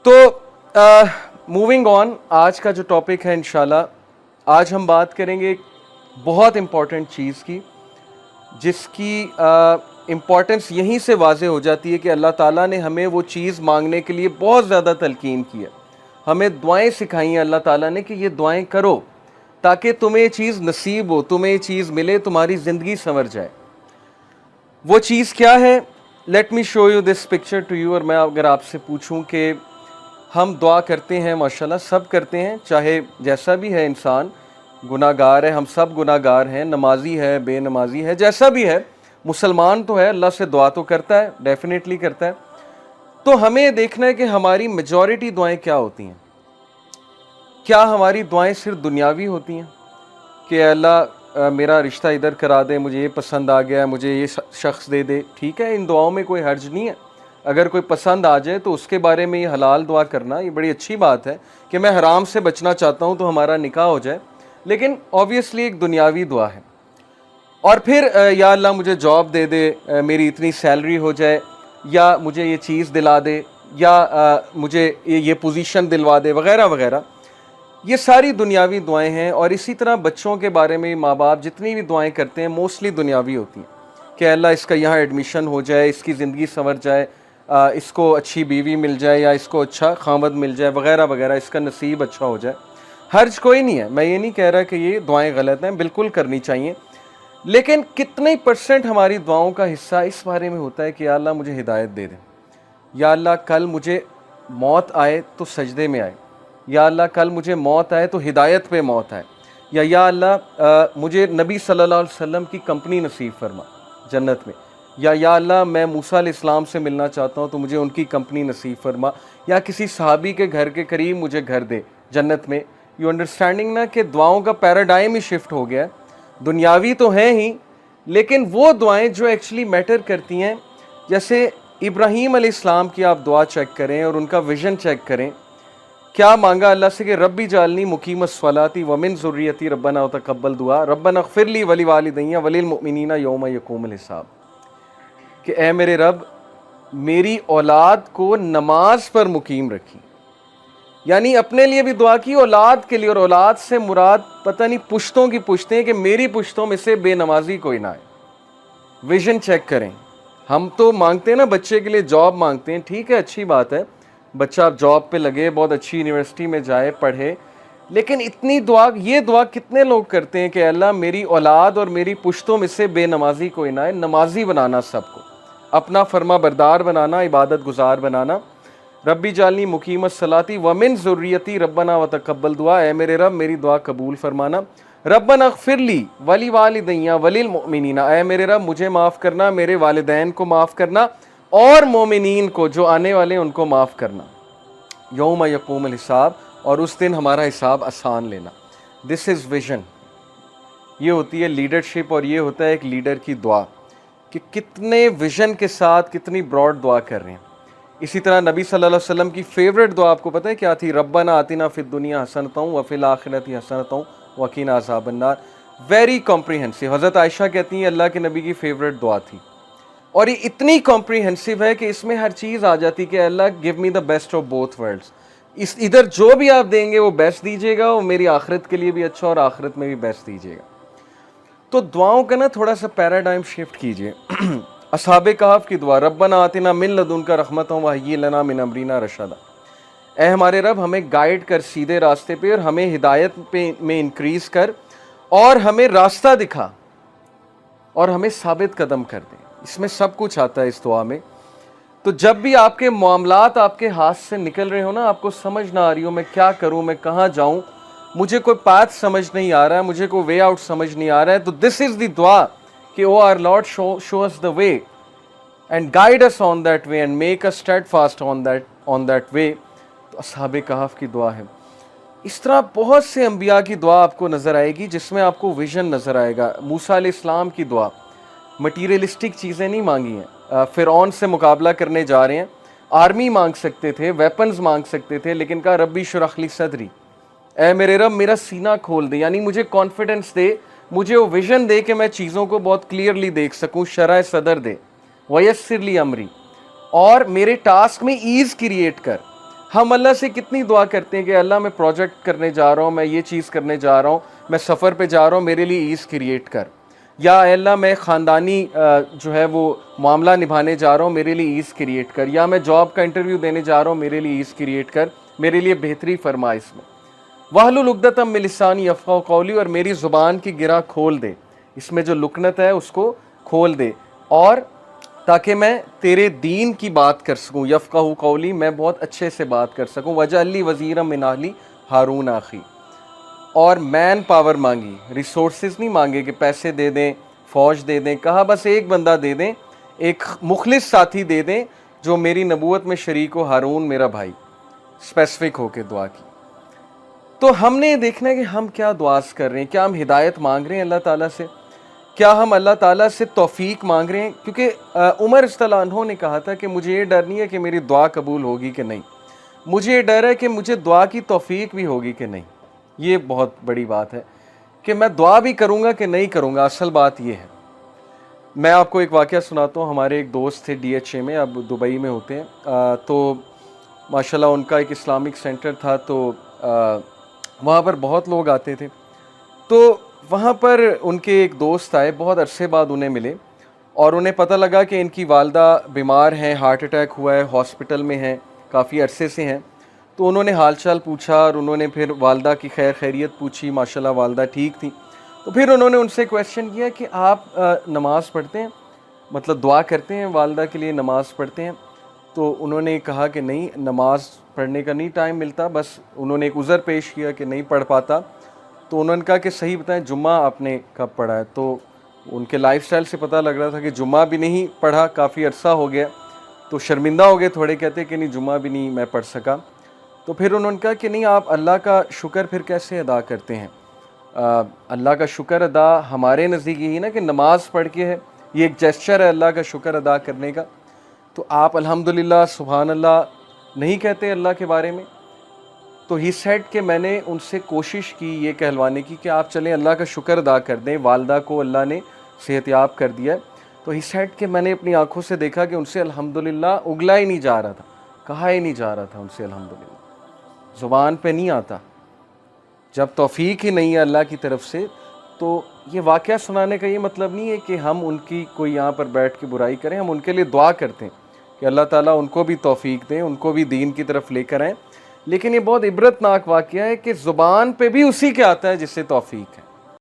تو moving on, आज का जो टॉपिक है इंशाल्लाह, आज हम बात करेंगे एक बहुत इम्पॉर्टेंट चीज़ की, जिसकी इम्पॉर्टेंस यहीं से वाज़े हो जाती है कि अल्लाह ताला ने हमें वो चीज़ मांगने के लिए बहुत ज़्यादा तलकीन की है। हमें दुआएं सिखाई हैं अल्लाह ताला ने कि ये दुआएं करो ताकि तुम्हें ये चीज़ नसीब हो, तुम्हें ये चीज़ मिले, तुम्हारी ज़िंदगी संवर जाए। वो चीज़ क्या है? Let me show you this picture to you. और मैं अगर आपसे पूछूं कि हम दुआ करते हैं, माशाल्लाह सब करते हैं, चाहे जैसा भी है इंसान, गुनाहगार है, हम सब गुनाहगार हैं, नमाजी है, बेनमाजी है, जैसा भी है, मुसलमान तो है, अल्लाह से दुआ तो करता है, डेफिनेटली करता है। तो हमें ये देखना है कि हमारी मेजॉरिटी दुआएं क्या होती हैं। क्या हमारी दुआएं सिर्फ दुनियावी होती हैं कि अल्लाह मेरा रिश्ता इधर करा दे, मुझे ये पसंद आ गया, मुझे ये शख्स दे दे, ठीक है, इन दुआओं में कोई हर्ज नहीं है। अगर कोई पसंद आ जाए तो उसके बारे में ये हलाल दुआ करना, ये बड़ी अच्छी बात है कि मैं हराम से बचना चाहता हूँ तो हमारा निकाह हो जाए, लेकिन ऑब्वियसली एक दुनियावी दुआ है। और फिर या अल्लाह मुझे जॉब दे दे, मेरी इतनी सैलरी हो जाए, या मुझे ये चीज़ दिला दे, या मुझे ये पोजीशन दिलवा दे, वगैरह वगैरह। ये सारी दुनियावी दुआएं हैं। और इसी तरह बच्चों के बारे में माँ बाप जितनी भी दुआएं करते हैं मोस्टली दुनियावी होती हैं कि अल्लाह इसका यहाँ एडमिशन हो जाए, इसकी ज़िंदगी संवर जाए, इसको अच्छी बीवी मिल जाए, या इसको अच्छा खामद मिल जाए, वगैरह वगैरह, इसका नसीब अच्छा हो जाए। हर्ज कोई नहीं है, मैं ये नहीं कह रहा कि ये दुआएं गलत हैं, बिल्कुल करनी चाहिए, लेकिन कितने % हमारी दुआओं का हिस्सा इस बारे में होता है कि या अल्लाह मुझे हिदायत दे दे, या अल्लाह कल मुझे मौत आए तो सजदे में आए, या अल्लाह कल मुझे मौत आए तो हिदायत पे मौत आए, या अल्लाह मुझे नबी सल्लल्लाहु अलैहि वसल्लम की कंपनी नसीब फरमा जन्नत में, या अल्लाह मैं मूसा अलैहिस्सलाम से मिलना चाहता हूँ तो मुझे उनकी कंपनी नसीब फरमा, या किसी सहाबी के घर के करीब मुझे घर दे जन्नत में। यू अंडरस्टैंडिंग ना कि दुआओं का पैराडाइम ही शिफ्ट हो गया है। दुनियावी तो हैं ही, लेकिन वो दुआएं जो एक्चुअली मैटर करती हैं, जैसे इब्राहीम अलैहिस्सलाम की आप दुआ चेक करें और उनका विजन चेक करें, क्या मांगा अल्लाह से कि रब्बी जालनी मुकीमस्सलाती व मिन ज़ुर्रियती रब्बना व तक़ब्बल दुआ रब्बना इग़फ़िरली व लिवालिदैया व लिलमुमिनीना यौम यक़ूमुल हिसाब, कि ए मेरे रब मेरी औलाद को नमाज पर मुकीम रखी। यानी अपने लिए भी दुआ की, औलाद के लिए। और औलाद से मुराद पता नहीं पुश्तों की पुश्तें, कि मेरी पुश्तों में से बेनमाजी कोई ना आए। विजन चेक करें। हम तो मांगते हैं ना बच्चे के लिए, जॉब मांगते हैं, ठीक है, अच्छी बात है, बच्चा जॉब पे लगे, बहुत अच्छी यूनिवर्सिटी में जाए, पढ़े, लेकिन इतनी दुआ, ये दुआ कितने लोग करते हैं कि अल्लाह मेरी औलाद और मेरी पुश्तों में से बेनमाजी कोई ना आए। नमाजी बनाना, सबको अपना फर्मा बरदार बनाना, इबादत गुजार बनाना। रब्बी जालनी मुकीमस्सलाती व मिन ज़ुर्रियती रब्बना व तक़ब्बल दुआ, ए मेरे रब मेरी दुआ कबूल फरमाना। रब्बना इग़फ़िरली व लिवालिदैया व लिलमुमिनीना, ए मेरे रब मुझे माफ़ करना, मेरे वालिदैन को माफ़ करना, और मोमिनीन को जो आने वाले उनको माफ़ करना। यौम यक़ूमुल हिसाब, और उस दिन हमारा हिसाब आसान लेना। This is vision. ये होती है लीडरशिप, और ये होता है एक लीडर की दुआ कि कितने विजन के साथ कितनी ब्रॉड दुआ कर रहे हैं। इसी तरह नबी सल्लल्लाहु अलैहि वसल्लम की फेवरेट दुआ आपको पता है क्या थी? रब्बना आतिना फिद दुनिया हसनतन व फिल आखिरति हसनतन व क़िना अज़ाबन्नार। Very comprehensive. हज़रत आयशा कहती हैं अल्लाह के नबी की फेवरेट दुआ थी, और ये इतनी कॉम्प्रिहेंसिव है कि इसमें हर चीज़ आ जाती कि Allah give me the best of both worlds. इस इधर जो भी आप देंगे वो बेस्ट दीजिएगा, और मेरी आखिरत के लिए भी अच्छा, और आखिरत में भी बेस्ट दीजिएगा। तो दुआओं का ना थोड़ा सा पैराडाइम शिफ्ट कीजिए। असहाबे कहफ की दुआ, रब्बना आतिना मिन लदुनका रहमतन व हय्यि लना मिन अमरिना रशदा। ए हमारे रब हमें गाइड कर सीधे रास्ते पे, और हमें हिदायत पे में इंक्रीज कर, और हमें रास्ता दिखा, और हमें साबित कदम कर दे। इसमें सब कुछ आता है इस दुआ में। तो जब भी आपके मामलात आपके हाथ से निकल रहे हो ना, आपको समझ ना आ रही हो मैं क्या करूं, मैं कहाँ जाऊं, मुझे कोई पाथ समझ नहीं आ रहा है, मुझे कोई वे आउट समझ नहीं आ रहा है, तो दिस इज द दुआ कि O our lord show us the way and guide us on that way and make us steadfast on that way. तो असहाबे कहफ की दुआ है। इस तरह बहुत से अंबिया की दुआ आपको नजर आएगी जिसमें आपको विजन नजर आएगा। मूसा अलैहिस्सलाम की दुआ, मटीरियलिस्टिक चीज़ें नहीं मांगी हैं, फ़िरौन से मुकाबला करने जा रहे हैं, आर्मी मांग सकते थे, वेपन्स मांग सकते थे, लेकिन कहा रब्बी शुरह ली सदरी, ए मेरे रब मेरा सीना खोल दे, यानी मुझे कॉन्फिडेंस दे, मुझे वो विजन दे कि मैं चीज़ों को बहुत क्लियरली देख सकूं, शरह सदर दे, वयस्सिर ली अमरी, और मेरे टास्क में ईज़ क्रिएट कर, ہم اللہ سے کتنی دعا کرتے ہیں کہ اللہ میں پروجیکٹ کرنے جا رہا ہوں, میں یہ چیز کرنے جا رہا ہوں, میں سفر پہ جا رہا ہوں, میرے لیے ایز کریٹ کر, یا اے اللہ میں خاندانی جو ہے وہ معاملہ نبھانے جا رہا ہوں, میرے لیے ایز کریٹ کر, یا میں جاب کا انٹرویو دینے جا رہا ہوں, میرے لیے ایز کریٹ کر, میرے لیے بہتری فرما اس میں. واحلل عقدۃ من لسانی یفقہوا قولی, اور میری زبان کی گرہ کھول دے, اس میں جو لکنت ہے اس کو کھول دے, اور تاکہ میں تیرے دین کی بات کر سکوں. یفقہوا قولی, میں بہت اچھے سے بات کر سکوں. واجعل لی وزیرا من اہلی ہارون اخی, اور مین پاور مانگی, ریسورسز نہیں مانگے کہ پیسے دے دیں, فوج دے دیں, کہا بس ایک بندہ دے دیں, ایک مخلص ساتھی دے دیں جو میری نبوت میں شریک ہو, ہارون میرا بھائی. اسپیسیفک ہو کے دعا کی. تو ہم نے یہ دیکھنا ہے کہ ہم کیا دعاز کر رہے ہیں, کیا ہم ہدایت مانگ رہے ہیں اللہ تعالیٰ سے, کیا ہم اللہ تعالیٰ سے توفیق مانگ رہے ہیں. کیونکہ عمر رضی اللہ عنہ نے کہا تھا کہ مجھے یہ ڈر نہیں ہے کہ میری دعا قبول ہوگی کہ نہیں, مجھے یہ ڈر ہے کہ مجھے دعا کی توفیق بھی ہوگی کہ نہیں. یہ بہت بڑی بات ہے کہ میں دعا بھی کروں گا کہ نہیں کروں گا, اصل بات یہ ہے. میں آپ کو ایک واقعہ سناتا ہوں. ہمارے ایک دوست تھے DHA میں, اب دبئی میں ہوتے ہیں, تو ماشاءاللہ ان کا ایک اسلامک سینٹر تھا, تو وہاں پر بہت لوگ آتے تھے. تو وہاں پر ان کے ایک دوست آئے, بہت عرصے بعد انہیں ملے, اور انہیں پتہ لگا کہ ان کی والدہ بیمار ہیں, ہارٹ اٹیک ہوا ہے, ہاسپٹل میں ہیں, کافی عرصے سے ہیں. تو انہوں نے حال چال پوچھا, اور انہوں نے پھر والدہ کی خیر خیریت پوچھی. ماشاءاللہ والدہ ٹھیک تھی. تو پھر انہوں نے ان سے کویشچن کیا کہ آپ نماز پڑھتے ہیں, مطلب دعا کرتے ہیں, والدہ کے لیے نماز پڑھتے ہیں. تو انہوں نے کہا کہ نہیں, نماز پڑھنے کا نہیں ٹائم ملتا. بس انہوں نے ایک عذر پیش کیا کہ نہیں پڑھ پاتا. تو انہوں نے کہا کہ صحیح بتائیں جمعہ آپ نے کب پڑھا ہے. تو ان کے لائف سٹائل سے پتہ لگ رہا تھا کہ جمعہ بھی نہیں پڑھا, کافی عرصہ ہو گیا. تو شرمندہ ہو گئے تھوڑے, کہتے کہ نہیں جمعہ بھی نہیں میں پڑھ سکا. تو پھر انہوں نے کہا کہ نہیں, آپ اللہ کا شکر پھر کیسے ادا کرتے ہیں. اللہ کا شکر ادا ہمارے نزدیک یہی نا کہ نماز پڑھ کے ہے, یہ ایک جیسچر ہے اللہ کا شکر ادا کرنے کا. تو آپ الحمدللہ سبحان اللہ نہیں کہتے اللہ کے بارے میں. تو ہی سیڈ کہ میں نے ان سے کوشش کی یہ کہلوانے کی کہ آپ چلیں اللہ کا شکر ادا کر دیں, والدہ کو اللہ نے صحت یاب کر دیا. تو ہی سیڈ کہ میں نے اپنی آنکھوں سے دیکھا کہ ان سے الحمدللہ اگلا ہی نہیں جا رہا تھا, کہا ہی نہیں جا رہا تھا ان سے الحمدللہ, زبان پہ نہیں آتا. جب توفیق ہی نہیں ہے اللہ کی طرف سے, تو یہ واقعہ سنانے کا یہ مطلب نہیں ہے کہ ہم ان کی کوئی یہاں پر بیٹھ کے برائی کریں. ہم ان کے لیے دعا کرتے ہیں کہ اللہ تعالیٰ ان کو بھی توفیق دیں, ان کو بھی دین کی طرف لے کر آئیں. لیکن یہ بہت عبرت ناک واقعہ ہے کہ زبان پہ بھی اسی کے آتا ہے جس سے توفیق ہے.